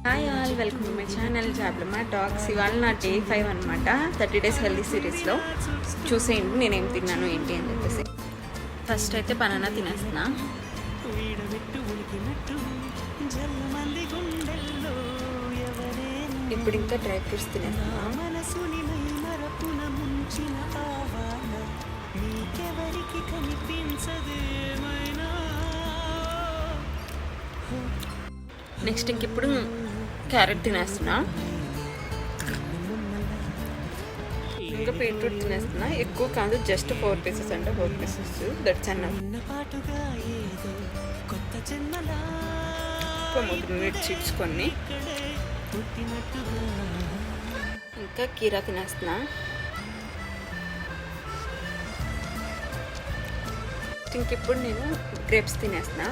Hi all, welcome to my channel జాబ్లమా talks. ఇవాళ నా డే 5 అనమాట 30 days హెల్దీ సిరీస్లో. చూసేయండి నేనేం తిన్నాను ఏంటి అని చెప్పేసి. ఫస్ట్ అయితే బనానా తినేస్తున్నా. ఇప్పుడు ఇంకా డ్రై ఫ్రూట్స్ తినేస్తున్నా. నెక్స్ట్ ఇంకిప్పుడు క్యారెట్ తినేస్తున్నా. ఇంకా బీట్రూట్ తినేస్తున్నా. ఎక్కువ కాదు, జస్ట్ 4 pieces అంటే 4 pieces, దట్స్ అన్న. పొమోగ్రనేట్ సీడ్స్ కొన్ని. ఇంకా కీరా తినేస్తున్నా. ఇంకిప్పుడు నేను గ్రేప్స్ తినేస్తున్నా.